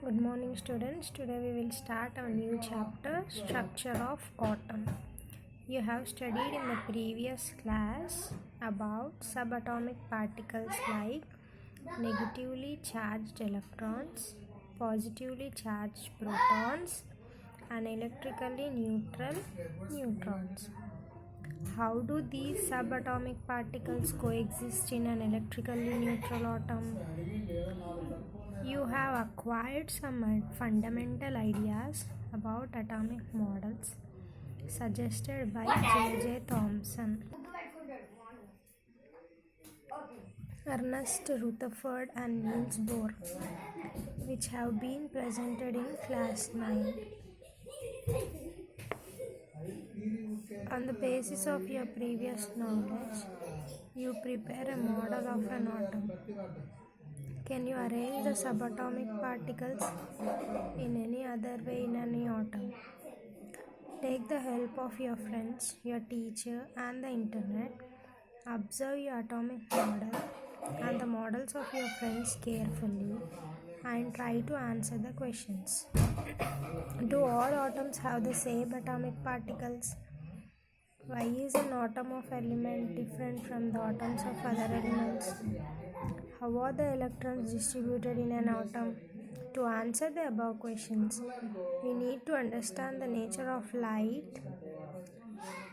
Good morning, students. Today we will start a new chapter, Structure of Atom. You have studied in the previous class about subatomic particles like negatively charged electrons, positively charged protons, and electrically neutral neutrons. How do these subatomic particles coexist in an electrically neutral atom? You have acquired some fundamental ideas about atomic models suggested by J.J. Thomson, Ernest Rutherford, and Niels Bohr, which have been presented in class 9. On the basis of your previous knowledge, you prepare a model of an atom. Can you arrange the subatomic particles in any other way in any atom? Take the help of your friends, your teacher, and the internet. Observe your atomic model and the models of your friends carefully and try to answer the questions. Do all atoms have the same atomic particles? Why is an atom of element different from the atoms of other elements? How are the electrons distributed in an atom? To answer the above questions, we need to understand the nature of light,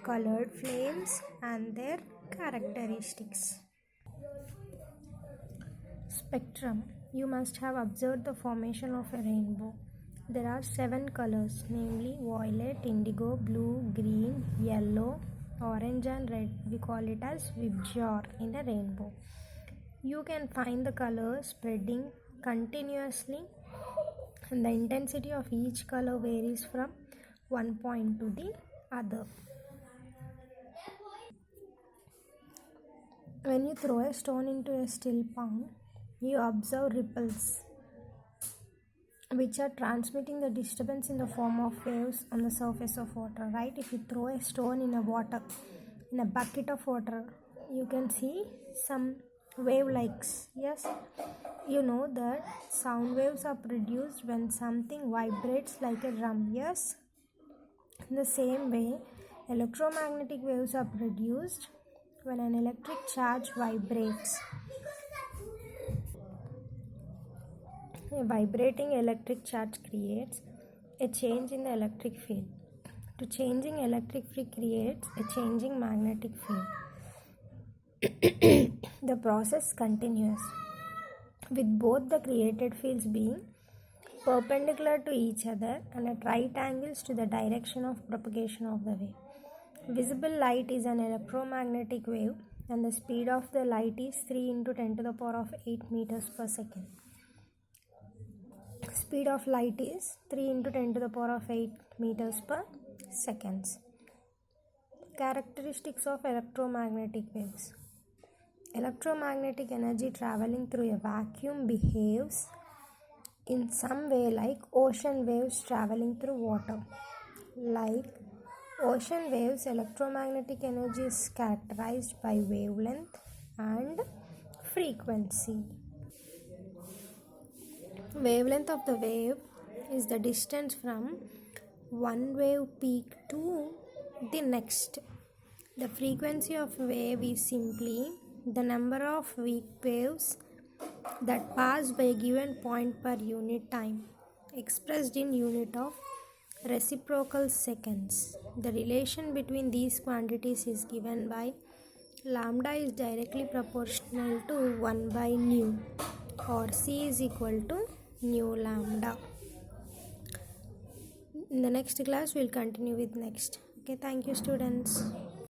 colored flames, and their characteristics. Spectrum. You must have observed the formation of a rainbow. There are 7 colors, namely violet, indigo, blue, green, yellow, orange, and red. We call it as Vibgyor in a rainbow. You can find the colors spreading continuously, and the intensity of each color varies from one point to the other. When you throw a stone into a still pond, you observe ripples, which are transmitting the disturbance in the form of waves on the surface of water, right? If you throw a stone in a bucket of water, you can see some wave-likes. Yes, you know that sound waves are produced when something vibrates like a drum. Yes, in the same way, electromagnetic waves are produced when an electric charge vibrates. A vibrating electric charge creates a change in the electric field. To changing electric field creates a changing magnetic field. The process continues, with both the created fields being perpendicular to each other and at right angles to the direction of propagation of the wave. Visible light is an electromagnetic wave, and the speed of the light is 3 into 10 to the power of 8 meters per second. Speed of light is 3 into 10 to the power of 8 meters per second. Characteristics of electromagnetic waves. Electromagnetic energy traveling through a vacuum behaves in some way like ocean waves traveling through water. Like ocean waves, electromagnetic energy is characterized by wavelength and frequency. Wavelength of the wave is the distance from one wave peak to the next. The frequency of wave is simply the number of weak waves that pass by a given point per unit time, expressed in unit of reciprocal seconds. The relation between these quantities is given by lambda is directly proportional to 1 by nu, or C is equal to nu lambda. In the next class, we'll continue with next. Okay, thank you, students.